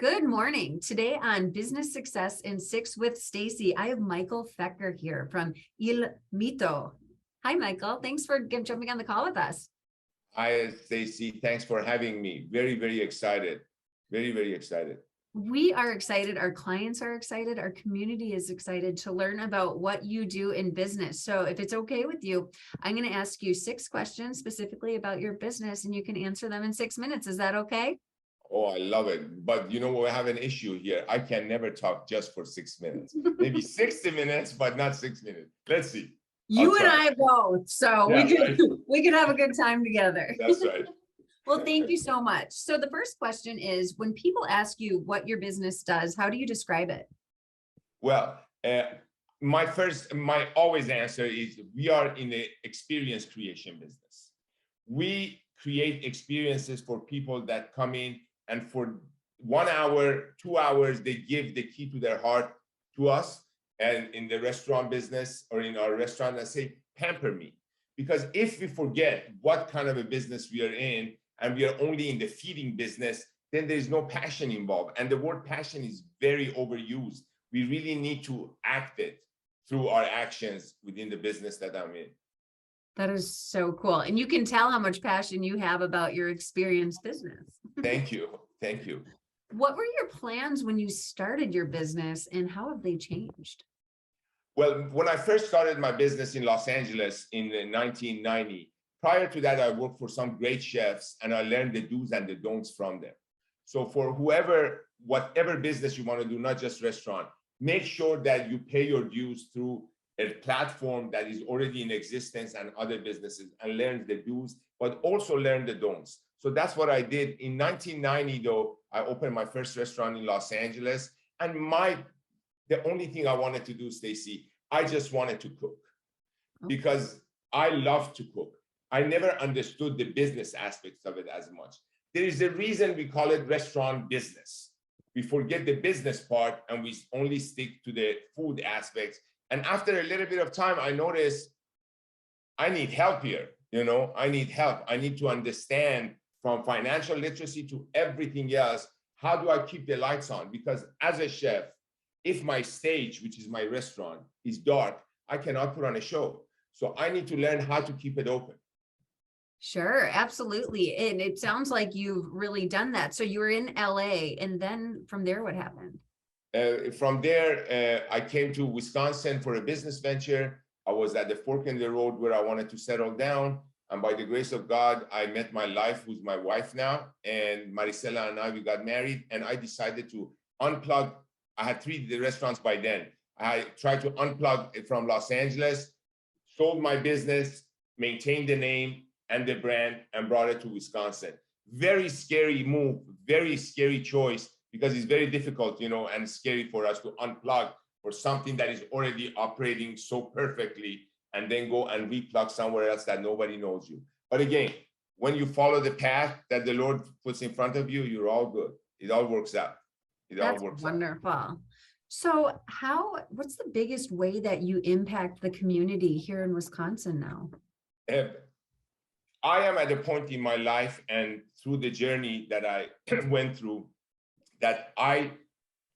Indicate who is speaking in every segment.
Speaker 1: Good morning. Today on Business Success in 6 with Stacie, I have Michael Fecker here from Mito. Hi, Michael. Thanks for jumping on the call with us.
Speaker 2: Hi, Stacie. Thanks for having me. Very, very excited. Very excited.
Speaker 1: We are excited. Our clients are excited. Our community is excited to learn about what you do in business. So if it's okay with you, I'm going to ask you 6 questions specifically about your business, and you can answer them in 6 minutes. Is that okay?
Speaker 2: Oh, I love it. But you know, we have an issue here. I can never talk just for 6 minutes. Maybe 60 minutes, but not 6 minutes. Let's see.
Speaker 1: You and I both. So
Speaker 2: yeah,
Speaker 1: we could have a good time together.
Speaker 2: That's right.
Speaker 1: Well, thank you so much. So the first question is, when people ask you what your business does, how do you describe it?
Speaker 2: Well, my always answer is we are in the experience creation business. We create experiences for people that come in, and for 1 hour, 2 hours, they give the key to their heart to us. And in the restaurant business or in our restaurant, I say, pamper me. Because if we forget what kind of a business we are in, and we are only in the feeding business, then there is no passion involved. And the word passion is very overused. We really need to act it through our actions within the business that I'm in.
Speaker 1: That is so cool. And you can tell how much passion you have about your experience business.
Speaker 2: Thank you. Thank you.
Speaker 1: What were your plans when you started your business, and how have they changed?
Speaker 2: Well, when I first started my business in Los Angeles in 1990, prior to that, I worked for some great chefs, and I learned the do's and the don'ts from them. So for whatever business you want to do, not just restaurant, make sure that you pay your dues through a platform that is already in existence and other businesses, and learn the do's, but also learn the don'ts. So that's what I did. In 1990, though, I opened my first restaurant in Los Angeles. And the only thing I wanted to do, Stacie, I just wanted to cook because I love to cook. I never understood the business aspects of it as much. There is a reason we call it restaurant business. We forget the business part and we only stick to the food aspects. And after a little bit of time, I noticed I need help here. I need help. I need to understand, from financial literacy to everything else, how do I keep the lights on? Because as a chef, if my stage, which is my restaurant, is dark, I cannot put on a show. So I need to learn how to keep it open.
Speaker 1: Sure, absolutely. And it sounds like you've really done that. So you were in LA, and then from there, what happened?
Speaker 2: From there, I came to Wisconsin for a business venture. I was at the fork in the road where I wanted to settle down. And by the grace of God, I met my life, who's my wife now. And Maricela and I, we got married. And I decided to unplug. I had 3 restaurants by then. I tried to unplug from Los Angeles, sold my business, maintained the name and the brand, and brought it to Wisconsin. Very scary move, very scary choice, because it's very difficult, and scary for us to unplug for something that is already operating so perfectly and then go and replug somewhere else that nobody knows you. But again, when you follow the path that the Lord puts in front of you, you're all good. It all works out.
Speaker 1: That's wonderful. So what's the biggest way that you impact the community here in Wisconsin now?
Speaker 2: I am at a point in my life and through the journey that I went through, that I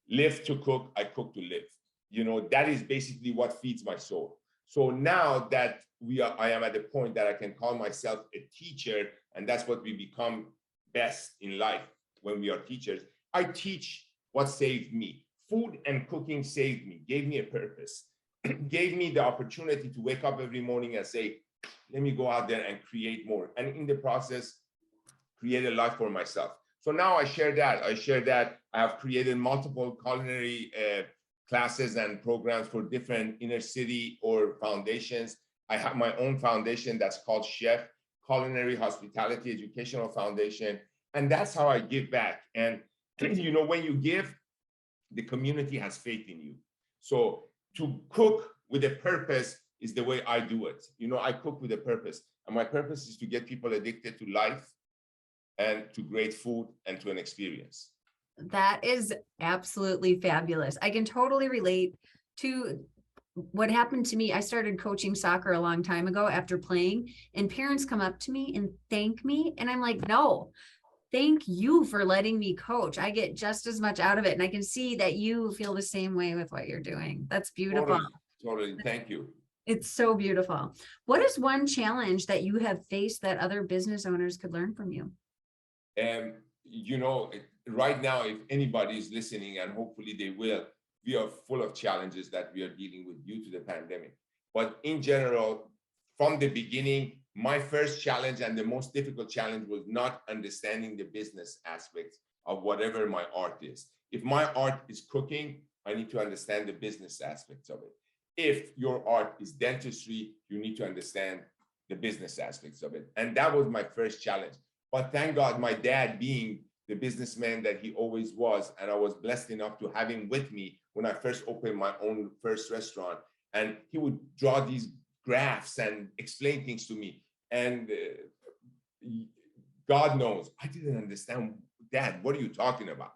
Speaker 2: live to cook, I cook to live. That is basically what feeds my soul. So now that I am at the point that I can call myself a teacher, and that's what we become best in life when we are teachers. I teach what saved me. Food and cooking saved me, gave me a purpose, gave me the opportunity to wake up every morning and say, let me go out there and create more. And in the process, create a life for myself. So now I share that. I have created multiple culinary classes and programs for different inner city or foundations. I have my own foundation that's called Chef Culinary Hospitality Educational Foundation. And that's how I give back. And when you give, the community has faith in you. So to cook with a purpose is the way I do it. I cook with a purpose. And my purpose is to get people addicted to life and to great food and to an experience.
Speaker 1: That is absolutely fabulous. I can totally relate to what happened to me. I started coaching soccer a long time ago after playing, and parents come up to me and thank me. And I'm like, no, thank you for letting me coach. I get just as much out of it. And I can see that you feel the same way with what you're doing. That's beautiful.
Speaker 2: Totally, totally. Thank you.
Speaker 1: It's so beautiful. What is one challenge that you have faced that other business owners could learn from you?
Speaker 2: And right now, if anybody is listening, and hopefully they will, we are full of challenges that we are dealing with due to the pandemic. But in general, from the beginning, my first challenge and the most difficult challenge was not understanding the business aspects of whatever my art is. If my art is cooking, I need to understand the business aspects of it. If your art is dentistry, you need to understand the business aspects of it. And that was my first challenge. But thank God, my dad, being the businessman that he always was, and I was blessed enough to have him with me when I first opened my own first restaurant. And he would draw these graphs and explain things to me. And God knows, I didn't understand, Dad, what are you talking about?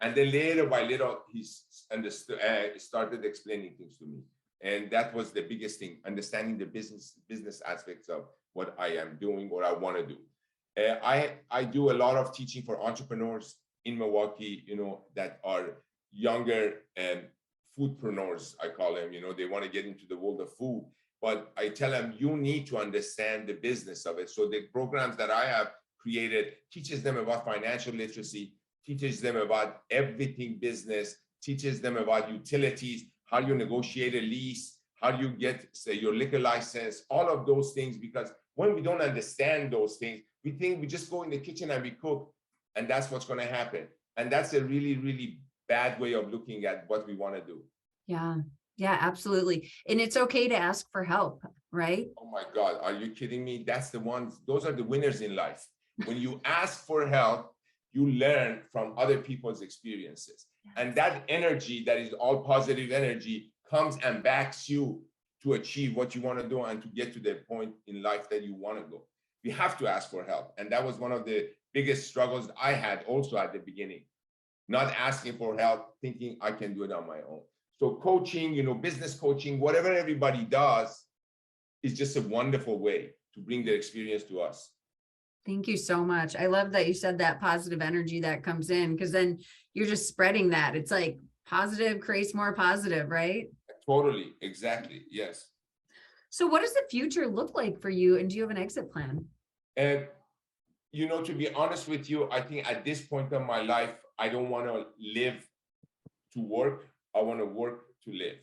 Speaker 2: And then little by little, he understood, started explaining things to me. And that was the biggest thing, understanding the business aspects of what I am doing or I want to do. I do a lot of teaching for entrepreneurs in Milwaukee, that are younger and foodpreneurs, I call them. They want to get into the world of food. But I tell them, you need to understand the business of it. So the programs that I have created teaches them about financial literacy, teaches them about everything business, teaches them about utilities, how you negotiate a lease, how do you get, say, your liquor license, all of those things. Because when we don't understand those things, we think we just go in the kitchen and we cook, and that's what's going to happen. And that's a really, really bad way of looking at what we want to do.
Speaker 1: Yeah. Yeah, absolutely. And it's okay to ask for help, right?
Speaker 2: Oh my God, are you kidding me? Those are the winners in life. When you ask for help, you learn from other people's experiences. And that energy, that is all positive energy, comes and backs you to achieve what you want to do and to get to the point in life that you want to go. We have to ask for help. And that was one of the biggest struggles I had also at the beginning, not asking for help, thinking I can do it on my own. So coaching, business coaching, whatever everybody does is just a wonderful way to bring their experience to us.
Speaker 1: Thank you so much. I love that you said that positive energy that comes in, because then you're just spreading that. It's like positive creates more positive, right?
Speaker 2: Totally. Exactly. Yes.
Speaker 1: So what does the future look like for you? And do you have an exit plan?
Speaker 2: And, to be honest with you, I think at this point in my life, I don't want to live to work. I want to work to live.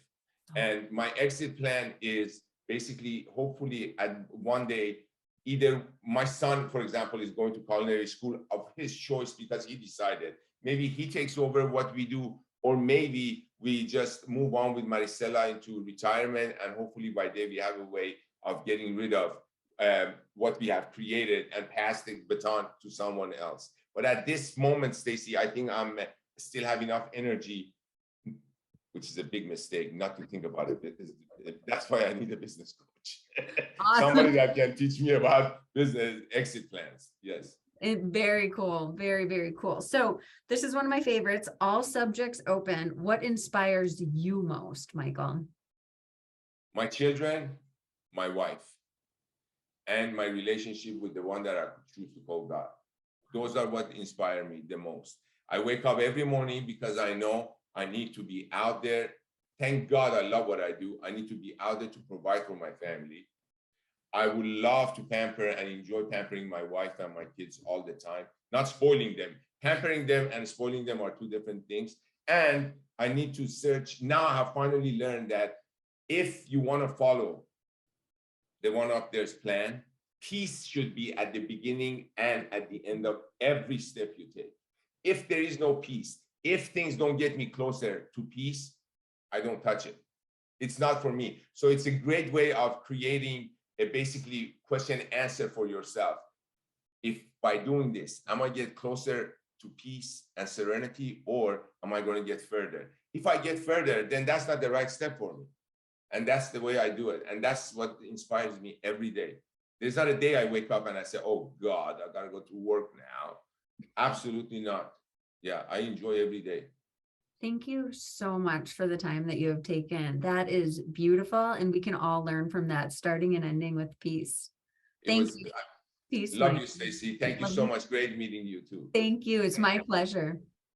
Speaker 2: And my exit plan is basically, hopefully, at one day, either my son, for example, is going to culinary school of his choice because he decided. Maybe he takes over what we do, or maybe we just move on with Maricela into retirement, and hopefully by then we have a way of getting rid of what we have created and pass the baton to someone else. But at this moment, Stacie, I think I'm still have enough energy, which is a big mistake, not to think about it. That's why I need a business coach.
Speaker 1: Awesome.
Speaker 2: Somebody that can teach me about business exit plans. Yes.
Speaker 1: Very cool. Very, very cool. So this is one of my favorites. All subjects open. What inspires you most, Michael?
Speaker 2: My children, my wife, and my relationship with the one that I choose to call God. Those are what inspire me the most. I wake up every morning because I know I need to be out there. Thank God I love what I do. I need to be out there to provide for my family. I would love to pamper and enjoy pampering my wife and my kids all the time, not spoiling them. Pampering them and spoiling them are two different things. And I need to search. Now I have finally learned that if you want to follow the one up there's plan, peace should be at the beginning and at the end of every step you take. If there is no peace, if things don't get me closer to peace, I don't touch it. It's not for me. So it's a great way of creating a basically question answer for yourself. If by doing this, am I get closer to peace and serenity, or am I going to get further? If I get further, then that's not the right step for me. And that's the way I do it. And that's what inspires me every day. There's not a day I wake up and I say, oh God, I got to go to work now. Absolutely not. Yeah, I enjoy every day.
Speaker 1: Thank you so much for the time that you have taken. That is beautiful. And we can all learn from that, starting and ending with peace. Thank you. Peace.
Speaker 2: Love
Speaker 1: Mike.
Speaker 2: you, Stacie. Thank you
Speaker 1: Love
Speaker 2: so
Speaker 1: you.
Speaker 2: much. Great meeting you too.
Speaker 1: Thank you. It's my pleasure.